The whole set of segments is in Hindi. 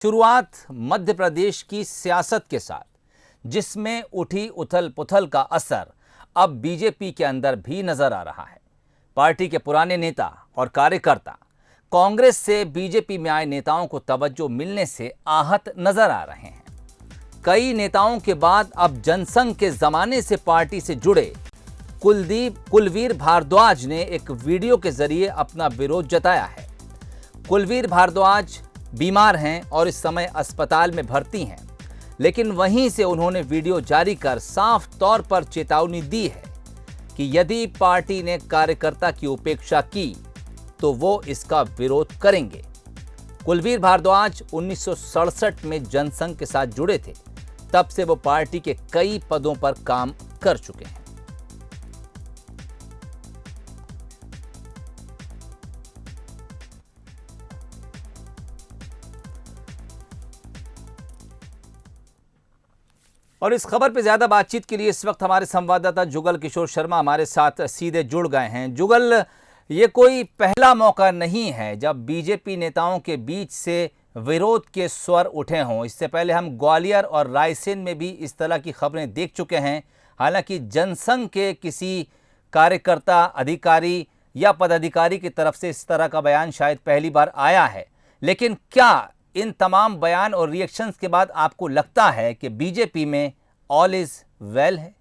शुरुआत मध्य प्रदेश की सियासत के साथ, जिसमें उठी उथल पुथल का असर अब बीजेपी के अंदर भी नजर आ रहा है। पार्टी के पुराने नेता और कार्यकर्ता कांग्रेस से बीजेपी में आए नेताओं को तवज्जो मिलने से आहत नजर आ रहे हैं। कई नेताओं के बाद अब जनसंघ के जमाने से पार्टी से जुड़े कुलवीर भारद्वाज ने एक वीडियो के जरिए अपना विरोध जताया है। कुलवीर भारद्वाज बीमार हैं और इस समय अस्पताल में भर्ती हैं, लेकिन वहीं से उन्होंने वीडियो जारी कर साफ तौर पर चेतावनी दी है कि यदि पार्टी ने कार्यकर्ता की उपेक्षा की तो वो इसका विरोध करेंगे। कुलवीर भारद्वाज 1967 में जनसंघ के साथ जुड़े थे। तब से वो पार्टी के कई पदों पर काम कर चुके हैं। और इस खबर पर ज्यादा बातचीत के लिए इस वक्त हमारे संवाददाता जुगल किशोर शर्मा हमारे साथ सीधे जुड़ गए हैं। जुगल, ये कोई पहला मौका नहीं है जब बीजेपी नेताओं के बीच से विरोध के स्वर उठे हों। इससे पहले हम ग्वालियर और रायसेन में भी इस तरह की खबरें देख चुके हैं। हालांकि जनसंघ के किसी कार्यकर्ता, अधिकारी या पदाधिकारी की तरफ से इस तरह का बयान शायद पहली बार आया है, लेकिन क्या इन तमाम बयान और रिएक्शंस के बाद आपको लगता है कि बीजेपी में ऑल इज वेल है?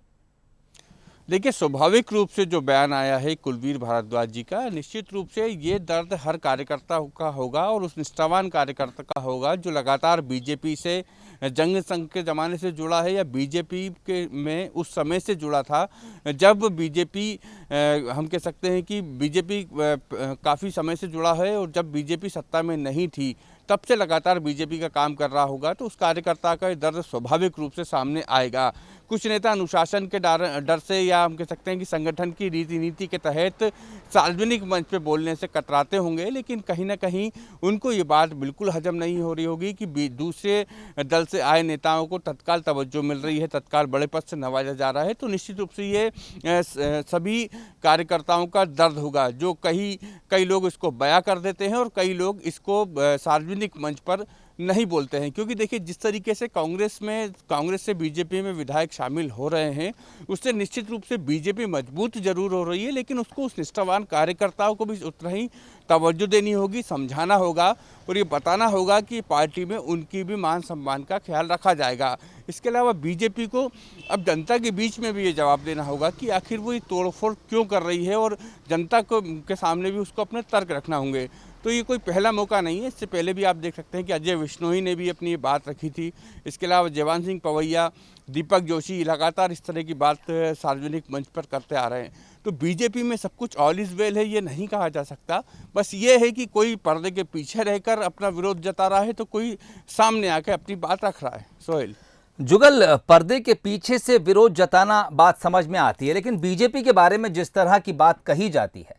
देखिए, स्वाभाविक रूप से जो बयान आया है कुलवीर भारद्वाज जी का, निश्चित रूप से ये दर्द हर कार्यकर्ता का होगा और उस निष्ठावान कार्यकर्ता का होगा जो लगातार बीजेपी से जंग संघ के ज़माने से जुड़ा है या बीजेपी के में उस समय से जुड़ा था जब बीजेपी हम कह सकते हैं कि बीजेपी काफ़ी समय से जुड़ा है और जब बीजेपी सत्ता में नहीं थी तब से लगातार बीजेपी का काम कर रहा होगा, तो उस कार्यकर्ता का दर्द स्वाभाविक रूप से सामने आएगा। कुछ नेता अनुशासन के डर से या हम कह सकते हैं कि संगठन की रीति नीति के तहत सार्वजनिक मंच पे बोलने से कतराते होंगे, लेकिन कहीं ना कहीं उनको ये बात बिल्कुल हजम नहीं हो रही होगी कि दूसरे दल से आए नेताओं को तत्काल तवज्जो मिल रही है, तत्काल बड़े पद से नवाजा जा रहा है। तो निश्चित रूप से ये सभी कार्यकर्ताओं का दर्द होगा, जो कई लोग इसको बयां कर देते हैं और कई लोग इसको सार्वजनिक मंच पर नहीं बोलते हैं। क्योंकि देखिए, जिस तरीके से कांग्रेस से बीजेपी में विधायक शामिल हो रहे हैं, उससे निश्चित रूप से बीजेपी मजबूत जरूर हो रही है, लेकिन उसको उस निष्ठावान कार्यकर्ताओं को भी उतना ही तवज्जो देनी होगी, समझाना होगा और ये बताना होगा कि पार्टी में उनकी भी मान सम्मान का ख्याल रखा जाएगा। इसके अलावा बीजेपी को अब जनता के बीच में भी ये जवाब देना होगा कि आखिर वो ये तोड़फोड़ क्यों कर रही है और जनता के सामने भी उसको अपने तर्क रखना होंगे। तो ये कोई पहला मौका नहीं है, इससे पहले भी आप देख सकते हैं कि अजय विश्नोई ने भी अपनी ये बात रखी थी। इसके अलावा जयवान सिंह पवैया, दीपक जोशी लगातार इस तरह की बात सार्वजनिक मंच पर करते आ रहे हैं। तो बीजेपी में सब कुछ ऑल इज वेल है ये नहीं कहा जा सकता। बस ये है कि कोई पर्दे के पीछे रहकर अपना विरोध जता रहा है तो कोई सामने आकर अपनी बात रख रहा है। सोहेल, जुगल, पर्दे के पीछे से विरोध जताना बात समझ में आती है, लेकिन बीजेपी के बारे में जिस तरह की बात कही जाती है,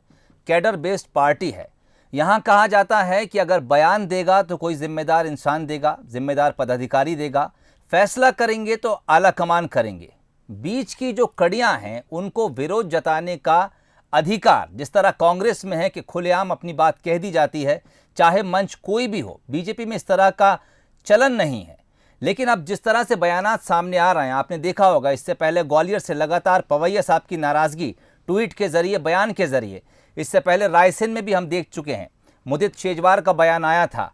कैडर बेस्ड पार्टी है। यहाँ कहा जाता है कि अगर बयान देगा तो कोई जिम्मेदार इंसान देगा, जिम्मेदार पदाधिकारी देगा, फैसला करेंगे तो आला कमान करेंगे। बीच की जो कड़ियां हैं उनको विरोध जताने का अधिकार जिस तरह कांग्रेस में है कि खुलेआम अपनी बात कह दी जाती है, चाहे मंच कोई भी हो, बीजेपी में इस तरह का चलन नहीं है। लेकिन अब जिस तरह से बयानात सामने आ रहे हैं, आपने देखा होगा इससे पहले ग्वालियर से लगातार पवैया साहब की नाराजगी ट्वीट के जरिए, बयान के जरिए, इससे पहले रायसेन में भी हम देख चुके हैं, मुदित शेजवार का बयान आया था।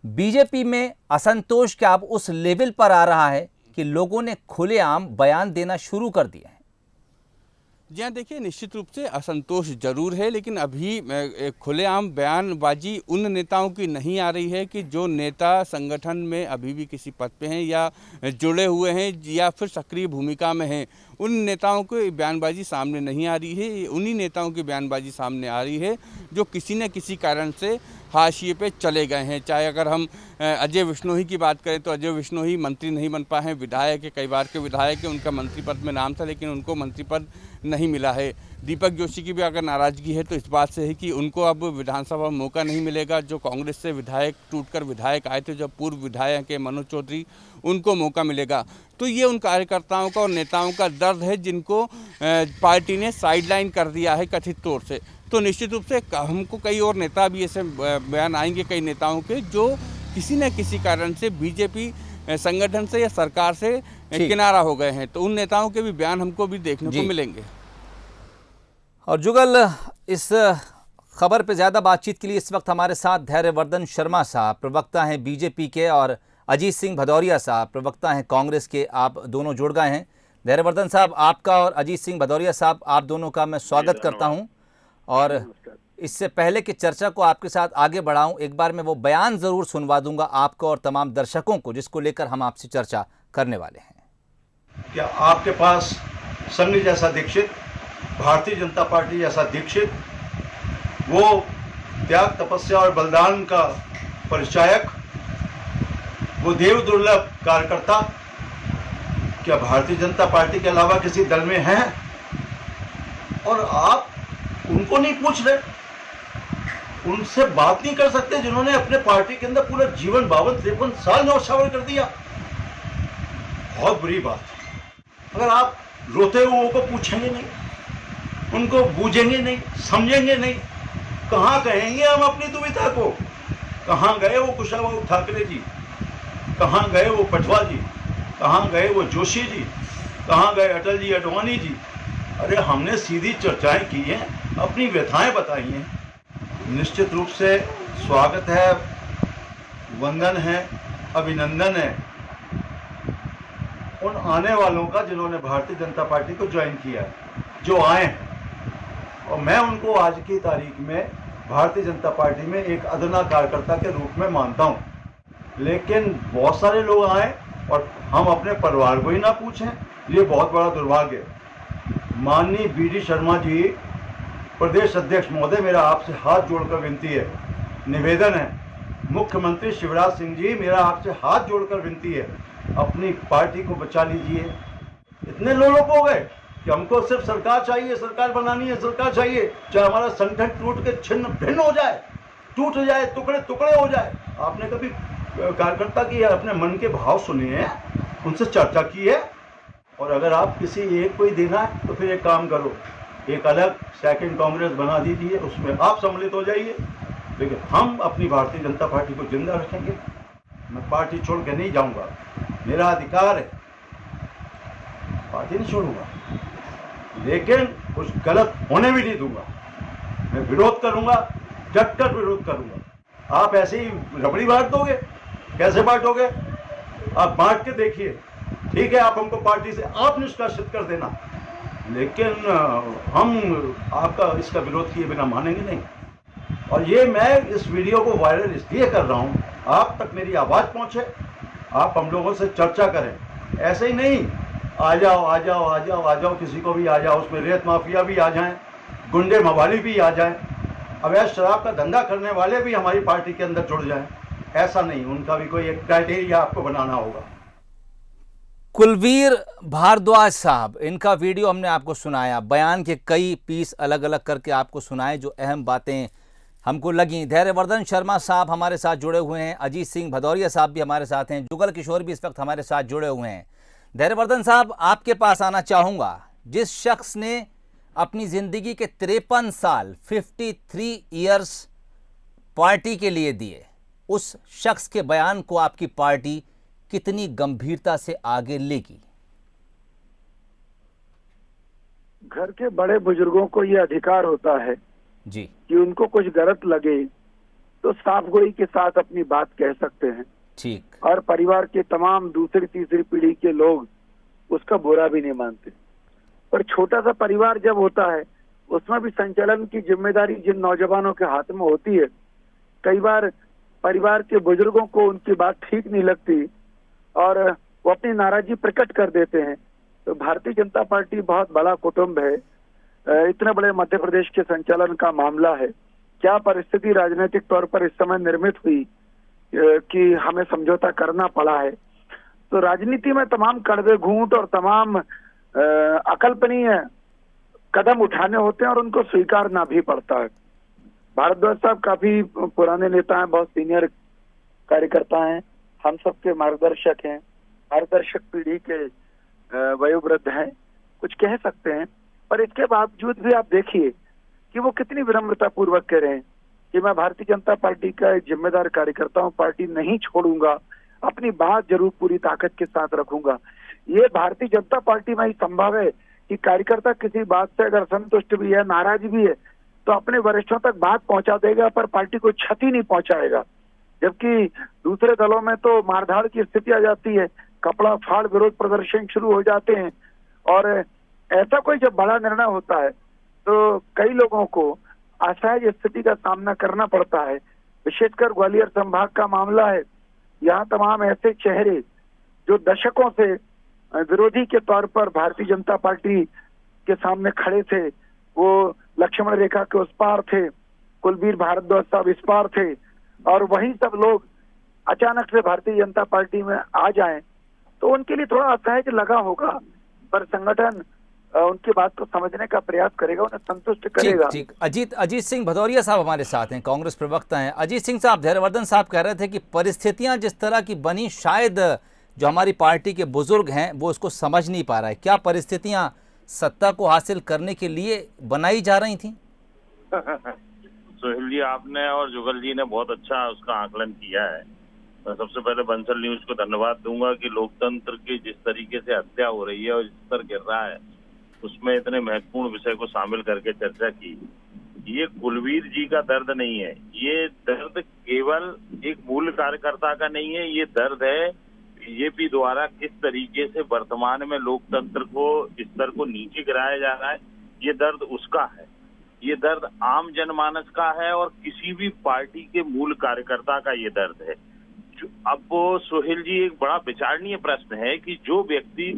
बीजेपी में असंतोष क्या अब उस लेवल पर आ रहा है कि लोगों ने खुलेआम बयान देना शुरू कर दिया है? जी हाँ, देखिए, निश्चित रूप से असंतोष जरूर है, लेकिन अभी खुलेआम बयानबाजी उन नेताओं की नहीं आ रही है कि जो नेता संगठन में अभी भी किसी पद पे हैं या जुड़े हुए हैं या फिर सक्रिय भूमिका में हैं। उन नेताओं की बयानबाजी सामने नहीं आ रही है। उन्हीं नेताओं की बयानबाजी सामने आ रही है जो किसी न किसी कारण से हाशिए पे चले गए हैं। चाहे अगर हम अजय विश्नोई की बात करें तो अजय विश्नोई मंत्री नहीं बन पाए हैं, विधायक है, कई बार के विधायक है, उनका मंत्री पद में नाम था लेकिन उनको मंत्री पद नहीं मिला है। दीपक जोशी की भी अगर नाराज़गी है तो इस बात से है कि उनको अब विधानसभा में मौका नहीं मिलेगा। जो कांग्रेस से विधायक टूटकर विधायक आए थे, जो पूर्व विधायक है मनोज चौधरी, उनको मौका मिलेगा। तो ये उन कार्यकर्ताओं का और नेताओं का दर्द है जिनको पार्टी ने साइडलाइन कर दिया है कथित तौर से। तो निश्चित रूप से हमको कई और नेता भी ऐसे बयान आएंगे कई नेताओं के जो किसी न किसी कारण से बीजेपी संगठन से या सरकार से किनारा हो गए हैं। तो उन नेताओं के भी बयान हमको भी देखने को मिलेंगे। और जुगल, इस खबर पे ज़्यादा बातचीत के लिए इस वक्त हमारे साथ धैर्यवर्धन शर्मा साहब, प्रवक्ता हैं बीजेपी के, और अजीत सिंह भदौरिया साहब, प्रवक्ता हैं कांग्रेस के। आप दोनों जुड़ गए हैं। धैर्यवर्धन साहब, आपका और अजीत सिंह भदौरिया साहब, आप दोनों का मैं स्वागत करता हूं। और इससे पहले कि चर्चा को आपके साथ आगे बढ़ाऊं, एक बार मैं वो बयान ज़रूर सुनवा दूंगा आपको और तमाम दर्शकों को, जिसको लेकर हम आपसे चर्चा करने वाले हैं। क्या आपके पास संघ जैसा दीक्षित, भारतीय जनता पार्टी जैसा दीक्षित, वो त्याग, तपस्या और बलिदान का परिचायक, वो देव दुर्लभ कार्यकर्ता, क्या भारतीय जनता पार्टी के अलावा किसी दल में है? और आप उनको नहीं पूछ रहे, उनसे बात नहीं कर सकते जिन्होंने अपने पार्टी के अंदर पूरा जीवन 52-53 साल न्यौछावर कर दिया। बहुत बुरी बात। अगर आप रोते हुए को पूछेंगे नहीं, उनको बूझेंगे नहीं, समझेंगे नहीं, कहाँ कहेंगे हम अपनी दुविधा को? कहाँ गए वो कुशवाहा ठाकरे जी, कहाँ गए वो पटवा जी, कहाँ गए वो जोशी जी, कहाँ गए अटल जी, अडवाणी जी? अरे हमने सीधी चर्चाएं की हैं, अपनी व्यथाएं बताई हैं। निश्चित रूप से स्वागत है, वंदन है, अभिनंदन है उन आने वालों का जिन्होंने भारतीय जनता पार्टी को ज्वाइन किया है, जो आए हैं। और मैं उनको आज की तारीख में भारतीय जनता पार्टी में एक अदना कार्यकर्ता के रूप में मानता हूं। लेकिन बहुत सारे लोग आए और हम अपने परिवार को ही ना पूछें, ये बहुत बड़ा दुर्भाग्य है। माननीय बीडी शर्मा जी, प्रदेश अध्यक्ष महोदय, मेरा आपसे हाथ जोड़कर विनती है, निवेदन है। मुख्यमंत्री शिवराज सिंह जी, मेरा आपसे हाथ जोड़कर विनती है, अपनी पार्टी को बचा लीजिए। इतने लोग हो गए कि हमको सिर्फ सरकार चाहिए, सरकार बनानी है, सरकार चाहिए, चाहे हमारा संगठन टूट के छिन्न भिन्न हो जाए, टूट जाए, टुकड़े टुकड़े हो जाए। आपने कभी कार्यकर्ता की अपने मन के भाव सुने हैं, उनसे चर्चा की है? और अगर आप किसी एक को ही देना है तो फिर एक काम करो, एक अलग सेकंड कांग्रेस बना दीजिए, उसमें आप सम्मिलित हो जाइए। लेकिन हम अपनी भारतीय जनता पार्टी को जिंदा रखेंगे। मैं पार्टी छोड़ के नहीं जाऊंगा, मेरा अधिकार है, पार्टी नहीं छोड़ूंगा, लेकिन कुछ गलत होने भी नहीं दूंगा। मैं विरोध करूंगा, डट कर विरोध करूंगा। आप ऐसे ही रबड़ी बांट दोगे? कैसे बांटोगे? आप बांट के देखिए। ठीक है, आप हमको पार्टी से आप निष्कासित कर देना, लेकिन हम आपका इसका विरोध किए बिना मानेंगे नहीं। और ये मैं इस वीडियो को वायरल इसलिए कर रहा हूँ, आप तक मेरी आवाज़ पहुँचे, आप हम लोगों से चर्चा करें। ऐसे ही नहीं आ जाओ आ जाओ आ जाओ आ जाओ, किसी को भी आ जाओ, उसमें रेत माफिया भी आ जाएं, गुंडे मवाली भी आ जाएं, अवैध शराब का धंधा करने वाले भी हमारी पार्टी के अंदर जुड़ जाएं। ऐसा नहीं, उनका भी कोई एक क्राइटेरिया आपको बनाना होगा। कुलवीर भारद्वाज साहब, इनका वीडियो हमने आपको सुनाया, बयान के कई पीस अलग अलग करके आपको सुनाए, जो अहम बातें हमको लगी। धैर्यवर्धन शर्मा साहब हमारे साथ जुड़े हुए हैं, अजीत सिंह भदौरिया साहब भी हमारे साथ हैं, जुगल किशोर भी इस वक्त हमारे साथ जुड़े हुए हैं। धैर्यवर्धन साहब, आपके पास आना चाहूँगा। जिस शख्स ने अपनी ज़िंदगी के 53 साल 53 ईयर्स पार्टी के लिए दिए, उस शख्स के बयान को आपकी पार्टी कितनी गंभीरता से आगे लेगी? घर के बड़े बुजुर्गों को ये अधिकार होता है जी कि उनको कुछ गलत लगे तो साफ गोई के साथ अपनी बात कह सकते हैं। ठीक। और परिवार के तमाम दूसरी तीसरी पीढ़ी के लोग उसका बुरा भी नहीं मानते। पर छोटा सा परिवार जब होता है, उसमें भी संचालन की जिम्मेदारी जिन नौजवानों के हाथ में होती है, कई बार परिवार के बुजुर्गों को उनकी बात ठीक नहीं लगती और वो अपनी नाराजगी प्रकट कर देते हैं। तो भारतीय जनता पार्टी बहुत बड़ा कुटुंब है, इतने बड़े मध्य प्रदेश के संचालन का मामला है। क्या परिस्थिति राजनीतिक तौर पर इस समय निर्मित हुई कि हमें समझौता करना पड़ा है? तो राजनीति में तमाम कड़वे घूंट और तमाम अकल्पनीय कदम उठाने होते हैं और उनको स्वीकारना भी पड़ता है। भारद्वाज साहब काफी पुराने नेता हैं, बहुत सीनियर कार्यकर्ता हैं, हम सबके मार्गदर्शक हैं, मार्गदर्शक पीढ़ी के वयोवृद्ध हैं, कुछ कह सकते हैं। पर इसके बावजूद भी आप देखिए कि वो कितनी विनम्रता पूर्वक कह रहे हैं कि मैं भारतीय जनता पार्टी का एक जिम्मेदार कार्यकर्ता हूं, पार्टी नहीं छोड़ूंगा, अपनी बात जरूर पूरी ताकत के साथ रखूंगा। ये भारतीय जनता पार्टी में ही संभव है कि कार्यकर्ता किसी बात से अगर संतुष्ट भी है, नाराज भी है, तो अपने वरिष्ठों तक बात पहुंचा देगा, पर पार्टी को क्षति नहीं पहुंचाएगा। जबकि दूसरे दलों में तो मारधाड़ की स्थिति आ जाती है, कपड़ा फाड़ विरोध प्रदर्शन शुरू हो जाते हैं, और ऐसा कोई जब बड़ा निर्णय होता है तो कई लोगों को असहज स्थिति का सामना करना पड़ता है। विशेषकर ग्वालियर संभाग का मामला है, यहाँ तमाम ऐसे चेहरे जो दशकों से विरोधी के तौर पर भारतीय जनता पार्टी के सामने खड़े थे, वो लक्ष्मण रेखा के उस पार थे, कुलवीर भारद्वाज साहब इस पार थे, और वही सब लोग अचानक से भारतीय जनता पार्टी में आ जाएं तो उनके लिए थोड़ा असहज लगा होगा, पर संगठन उनकी बात को समझने का प्रयास करेगा, उन्हें संतुष्ट करेगा। ठीक। अजीत सिंह भदौरिया साहब हमारे साथ हैं, कांग्रेस प्रवक्ता हैं। अजीत सिंह साहब, धैर्यवर्धन साहब कह रहे थे कि परिस्थितियां जिस तरह की बनी, शायद जो हमारी पार्टी के बुजुर्ग हैं वो उसको समझ नहीं पा रहा है। क्या परिस्थितियां सत्ता को हासिल करने के लिए बनाई जा रही थी? सोहेल जी, आपने और जुगल जी ने बहुत अच्छा उसका आकलन किया है। मैं सबसे पहले बंसल न्यूज को धन्यवाद दूंगा कि लोकतंत्र की जिस तरीके से हत्या हो रही है और जिस पर गिर रहा है, उसमें इतने महत्वपूर्ण विषय को शामिल करके चर्चा की। ये कुलवीर जी का दर्द नहीं है, ये दर्द केवल एक मूल कार्यकर्ता का नहीं है, ये दर्द है बीजेपी द्वारा किस तरीके से वर्तमान में लोकतंत्र को स्तर को नीचे गिराया जा रहा है। ये दर्द उसका है, ये दर्द आम जनमानस का है और किसी भी पार्टी के मूल कार्यकर्ता का ये दर्द है। अब वो सोहेल जी, एक बड़ा विचारणीय प्रश्न है कि जो व्यक्ति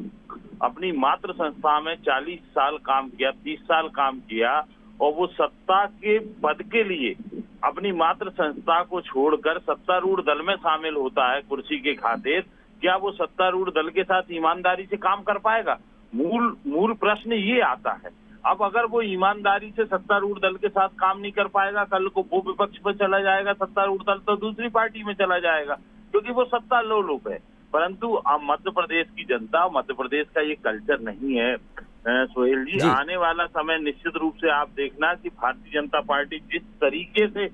अपनी मातृ संस्था में 40 साल काम किया, 30 साल काम किया, और वो सत्ता के पद के लिए अपनी मातृ संस्था को छोड़कर सत्तारूढ़ दल में शामिल होता है कुर्सी के खातिर, क्या वो सत्तारूढ़ दल के साथ ईमानदारी से काम कर पाएगा? मूल प्रश्न ये आता है। अब अगर वो ईमानदारी से सत्तारूढ़ दल के साथ काम नहीं कर पाएगा, कल को वो विपक्ष पर चला जाएगा, सत्तारूढ़ दल तो दूसरी पार्टी में चला जाएगा, क्योंकि वो सत्ता लोलुप है। परंतु अब मध्य प्रदेश की जनता, मध्य प्रदेश का ये कल्चर नहीं है सोहेल जी। आने वाला समय निश्चित रूप से आप देखना कि भारतीय जनता पार्टी जिस तरीके से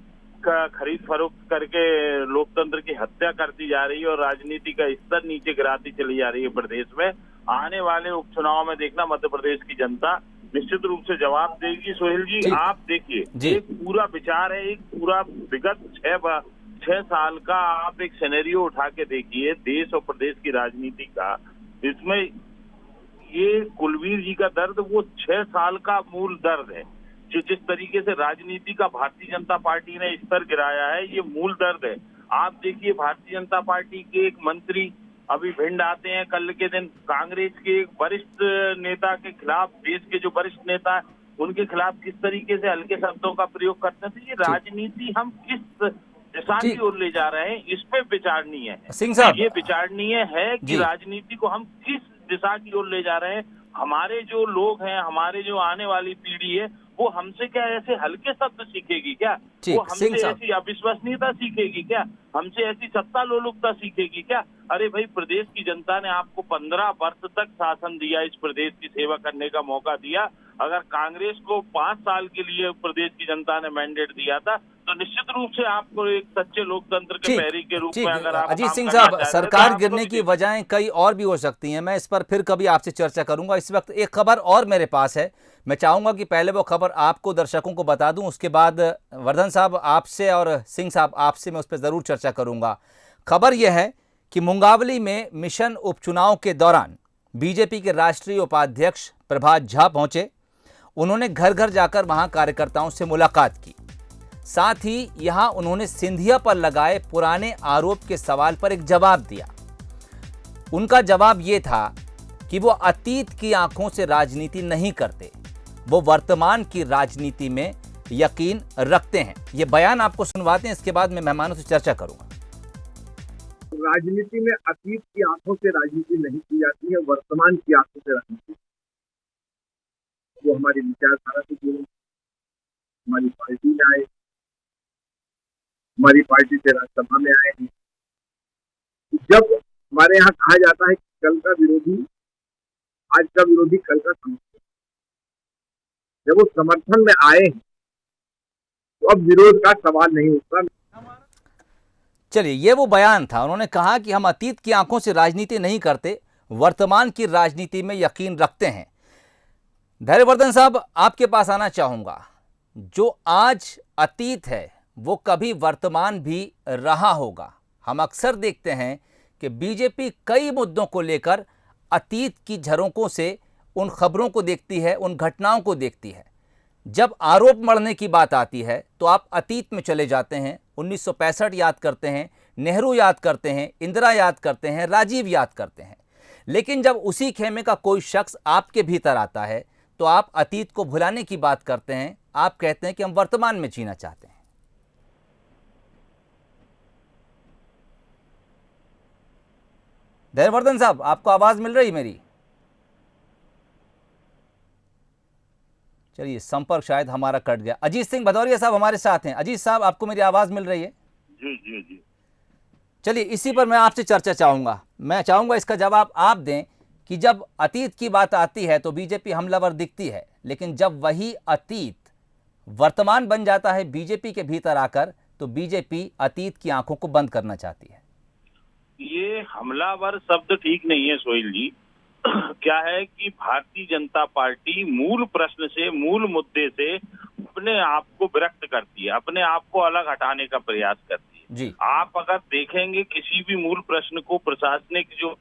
खरीद फरोख्त करके लोकतंत्र की हत्या करती जा रही है और राजनीति का स्तर नीचे गिराती चली जा रही है प्रदेश में, आने वाले उपचुनाव में देखना मध्य प्रदेश की जनता निश्चित रूप से जवाब देगी। सोहेल जी, आप देखिए, एक पूरा विचार है, एक पूरा विगत 6 साल का आप एक सिनेरियो उठा के देखिए देश और प्रदेश की राजनीति का। इसमें ये कुलवीर जी का दर्द वो 6 साल का मूल दर्द है। जो जिस तरीके से राजनीति का भारतीय जनता पार्टी ने स्तर गिराया है, ये मूल दर्द है। आप देखिए, भारतीय जनता पार्टी के एक मंत्री अभी भिंड आते हैं, कल के दिन कांग्रेस के एक वरिष्ठ नेता के खिलाफ, देश के जो वरिष्ठ नेता उनके खिलाफ किस तरीके से हल्के शब्दों का प्रयोग करते थे। ये राजनीति हम किस दिशा की ओर ले जा रहे हैं, इस पे विचारणीय है सिंह साहब। ये विचारणीय है कि राजनीति को हम किस दिशा की ओर ले जा रहे हैं। हमारे जो लोग हैं, हमारे जो आने वाली पीढ़ी है, वो हमसे क्या ऐसे हल्के शब्द सीखेगी क्या? वो हमसे ऐसी अविश्वसनीयता सीखेगी क्या? हमसे ऐसी सत्ता लोलुपता सीखेगी क्या? अरे भाई, प्रदेश की जनता ने आपको 15 वर्ष तक शासन दिया, इस प्रदेश की सेवा करने का मौका दिया। अगर कांग्रेस को 5 साल के लिए प्रदेश की जनता ने मैंडेट दिया था, तो निश्चित रूप से आपको एक सच्चे लोकतंत्र के पैरी के रूप में अगर आप अजीत सिंह साहब, सरकार गिरने की वजहें कई और भी हो सकती हैं, मैं इस पर फिर कभी आपसे चर्चा करूंगा। इस वक्त एक खबर और मेरे पास है, मैं चाहूंगा कि पहले वो खबर आपको, दर्शकों को बता दूं, उसके बाद वर्धन साहब आपसे और सिंह साहब आपसे मैं उस पर जरूर चर्चा करूंगा। खबर यह है कि मुंगावली में मिशन उपचुनाव के दौरान बीजेपी के राष्ट्रीय उपाध्यक्ष प्रभात झा पहुंचे। उन्होंने घर घर जाकर वहां कार्यकर्ताओं से मुलाकात की। साथ ही यहां उन्होंने सिंधिया पर लगाए पुराने आरोप के सवाल पर एक जवाब दिया। उनका जवाब यह था कि वो अतीत की आंखों से राजनीति नहीं करते, वो वर्तमान की राजनीति में यकीन रखते हैं। ये बयान आपको सुनवाते हैं, इसके बाद मैं मेहमानों से चर्चा करूंगा। राजनीति में अतीत की आंखों से राजनीति नहीं की जाती है, वर्तमान की आंखों से राजनीति। वो हमारी विचारधारा से जुड़े, हमारी पार्टी में आए, हमारी पार्टी से राज्यसभा में आए हैं। जब हमारे यहाँ कहा जाता है कि कल का विरोधी आज का विरोधी, कल का समर्थन, जब वो समर्थन में आए हैं तो अब विरोध का सवाल नहीं उठता। चलिए, ये वो बयान था। उन्होंने कहा कि हम अतीत की आंखों से राजनीति नहीं करते, वर्तमान की राजनीति में यकीन रखते हैं। धैर्यवर्धन साहब, आपके पास आना चाहूंगा। जो आज अतीत है वो कभी वर्तमान भी रहा होगा। हम अक्सर देखते हैं कि बीजेपी कई मुद्दों को लेकर अतीत की झरोकों से उन खबरों को देखती है, उन घटनाओं को देखती है। जब आरोप मढ़ने की बात आती है तो आप अतीत में चले जाते हैं, 1965 याद करते हैं, नेहरू याद करते हैं, इंदिरा याद करते हैं, राजीव याद करते हैं। लेकिन जब उसी खेमे का कोई शख्स आपके भीतर आता है तो आप अतीत को भुलाने की बात करते हैं। आप कहते हैं कि हम वर्तमान में जीना चाहते हैं। धैर्यवर्धन साहब, आपको आवाज मिल रही मेरी? चलिए, संपर्क शायद हमारा कट गया। अजीत सिंह भदौरिया साहब हमारे साथ हैं। अजीत साहब, आपको मेरी आवाज मिल रही है? जी जी जी। चलिए, इसी पर मैं आपसे चर्चा चाहूंगा। मैं चाहूंगा इसका जवाब आप दें कि जब अतीत की बात आती है तो बीजेपी हमलावर दिखती है, लेकिन जब वही अतीत वर्तमान बन जाता है बीजेपी के भीतर आकर, तो बीजेपी अतीत की आंखों को बंद करना चाहती है। ये हमलावर शब्द ठीक नहीं है सोहेल जी। क्या है कि भारतीय जनता पार्टी मूल प्रश्न से, मूल मुद्दे से अपने आप को विरक्त करती है, अपने आप को अलग हटाने का प्रयास करती है जी। आप अगर देखेंगे किसी भी मूल प्रश्न को प्रशासनिक जो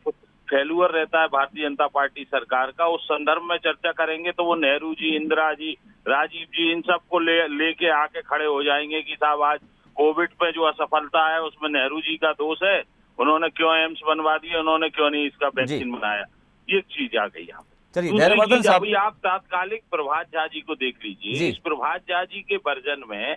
फेल्यूअर रहता है भारतीय जनता पार्टी सरकार का, उस संदर्भ में चर्चा करेंगे तो वो नेहरू जी, इंदिरा जी, राजीव जी, इन सब को लेके आके खड़े हो जाएंगे कि साहब आज कोविड पे जो असफलता है उसमें नेहरू जी का दोष है, उन्होंने क्यों एम्स बनवा दिया, उन्होंने क्यों नहीं इसका वैक्सीन बनाया। ये चीज आ गई यहाँ पे। चलिए, धैर्यवर्धन साहब, अभी आप तात्कालिक प्रभात झा जी को देख लीजिए। इस प्रभात झा जी के वर्जन में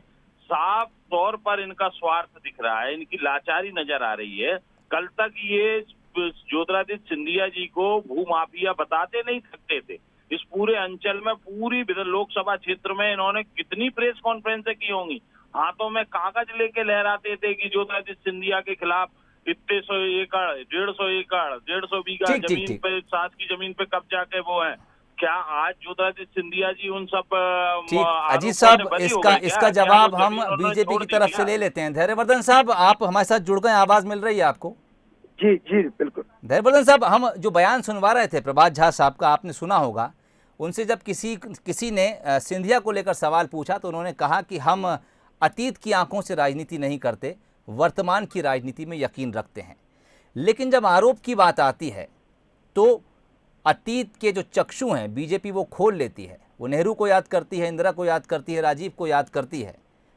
साफ तौर पर इनका स्वार्थ दिख रहा है, इनकी लाचारी नजर आ रही है। कल तक ये ज्योतिरादित्य सिंधिया जी को भूमाफिया बताते नहीं सकते थे। इस पूरे अंचल में, पूरी लोकसभा क्षेत्र में इन्होंने कितनी प्रेस कॉन्फ्रेंसें की होंगी, हाथों में कागज लेके लहराते थे कि ज्योतिरादित्य सिंधिया के खिलाफ इतने 100 एकड़, 150 एकड़, 150 बीघा जमीन पे, सास की जमीन पे कब्जा के वो है। क्या आज ज्योतिरादित्य सिंधिया जी उन सब अजीत साहब, इसका जवाब हम बीजेपी की तरफ से ले लेते हैं। धैर्यवर्धन साहब, आप हमारे साथ जुड़ गए, आवाज मिल रही है आपको? जी जी बिल्कुल। धैर्यवर्धन साहब, हम जो बयान सुनवा रहे थे प्रभात झा साहब का, आपने सुना होगा। उनसे जब किसी ने सिंधिया को लेकर सवाल पूछा तो उन्होंने कहा कि हम अतीत की आंखों से राजनीति नहीं करते, वर्तमान की राजनीति में यकीन रखते हैं। लेकिन जब आरोप की बात आती है तो अतीत के जो चक्षु हैं बीजेपी वो खोल लेती है। वो नेहरू को याद करती है, इंदिरा को याद करती है, राजीव को याद करती है।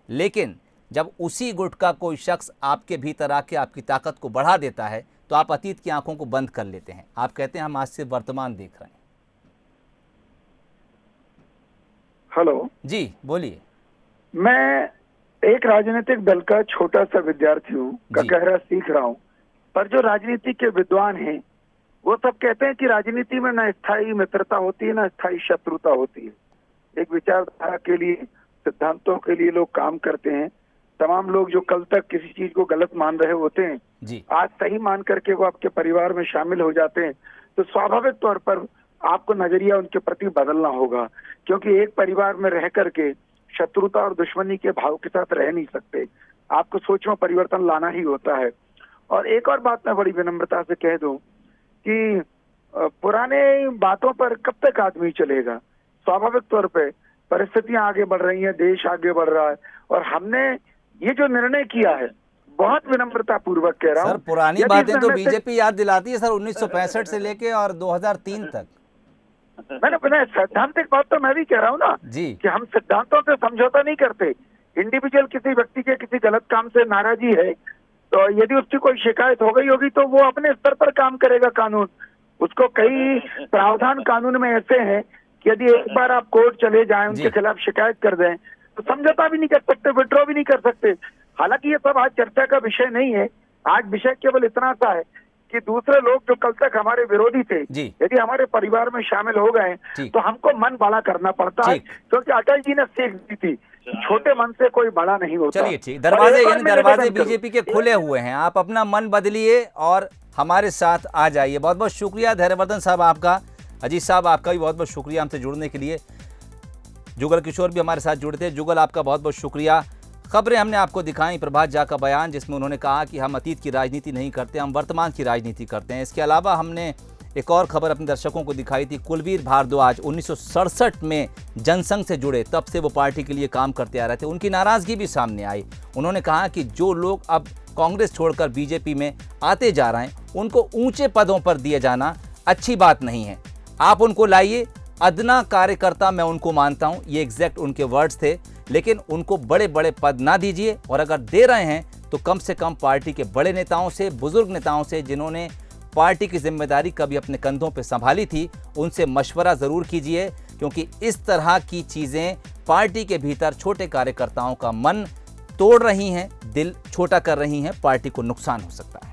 लेकिन जब उसी गुट का कोई शख्स आपके भीतर आके आपकी ताकत को बढ़ा देता है तो आप अतीत की आंखों को बंद कर लेते हैं। आप कहते हैं हम आज सिर्फ वर्तमान देख रहे हैं। हेलो जी, बोलिए। मैं एक राजनीतिक दल का छोटा सा विद्यार्थी हूँ, ककहरा सीख रहा हूँ। पर जो राजनीति के विद्वान हैं वो सब कहते हैं कि राजनीति में न स्थायी मित्रता होती है, न स्थायी शत्रुता होती है। एक विचारधारा के लिए, सिद्धांतों के लिए लोग काम करते हैं। तमाम लोग जो कल तक किसी चीज को गलत मान रहे होते हैं जी, आज सही मान करके वो आपके परिवार में शामिल हो जाते हैं, तो स्वाभाविक तौर पर आपको नजरिया उनके प्रति बदलना होगा। क्योंकि एक परिवार में रह करके शत्रुता और दुश्मनी के भाव के साथ रह नहीं सकते। आपको सोच में परिवर्तन लाना ही होता है। और एक और बात मैं बड़ी विनम्रता से कह दूं कि पुराने बातों पर कब तक आदमी चलेगा। स्वाभाविक तौर पे परिस्थितियां आगे बढ़ रही हैं, देश आगे बढ़ रहा है, और हमने ये जो निर्णय किया है, बहुत विनम्रता पूर्वक कह रहा हूँ। सर, पुरानी बातें तो बीजेपी याद दिलाती है सर, 1965 से लेके और 2003 तक। मैंने सैद्धांतिक बात तो मैं भी कह रहा हूँ ना जी, कि हम सिद्धांतों से समझौता नहीं करते। इंडिविजुअल किसी व्यक्ति के किसी गलत काम से नाराजगी है तो यदि उसकी कोई शिकायत हो गई होगी तो वो अपने स्तर पर काम करेगा। कानून उसको, कई प्रावधान कानून में ऐसे हैं कि यदि एक बार आप कोर्ट चले जाएं, उनके खिलाफ शिकायत कर दें तो समझौता भी नहीं कर सकते, विड्रॉ भी नहीं कर सकते। हालांकि ये सब आज चर्चा का विषय नहीं है। आज विषय केवल इतना सा है कि दूसरे लोग जो कल तक हमारे विरोधी थे, यदि हमारे परिवार में शामिल हो गए तो हमको मन बड़ा करना पड़ता है, क्योंकि अटल जी ने सीख दी थी, छोटे मन से कोई बड़ा नहीं होता। चलिए ठीक, दरवाजे बीजेपी के खुले हुए हैं, आप अपना मन बदलिए और हमारे साथ आ जाइए। बहुत बहुत शुक्रिया धैर्यवर्धन साहब आपका। अजीत साहब, आपका भी बहुत बहुत शुक्रिया हमसे जुड़ने के लिए। जुगल किशोर भी हमारे साथ जुड़े थे। जुगल, आपका बहुत बहुत शुक्रिया। खबरें हमने आपको दिखाई, प्रभात झा का बयान जिसमें उन्होंने कहा कि हम अतीत की राजनीति नहीं करते, हम वर्तमान की राजनीति करते हैं। इसके अलावा हमने एक और खबर अपने दर्शकों को दिखाई थी, कुलवीर भारद्वाज 1967 में जनसंघ से जुड़े, तब से वो पार्टी के लिए काम करते आ रहे थे। उनकी नाराजगी भी सामने आई। उन्होंने कहा कि जो लोग अब कांग्रेस छोड़कर बीजेपी में आते जा रहे हैं, उनको ऊंचे पदों पर दिए जाना अच्छी बात नहीं है। आप उनको लाइए, अदना कार्यकर्ता मैं उनको मानता हूं, ये एग्जैक्ट उनके वर्ड्स थे। लेकिन उनको बड़े बड़े पद ना दीजिए, और अगर दे रहे हैं तो कम से कम पार्टी के बड़े नेताओं से, बुजुर्ग नेताओं से, जिन्होंने पार्टी की जिम्मेदारी कभी अपने कंधों पर संभाली थी, उनसे मशवरा ज़रूर कीजिए, क्योंकि इस तरह की चीज़ें पार्टी के भीतर छोटे कार्यकर्ताओं का मन तोड़ रही हैं, दिल छोटा कर रही हैं, पार्टी को नुकसान हो सकता है।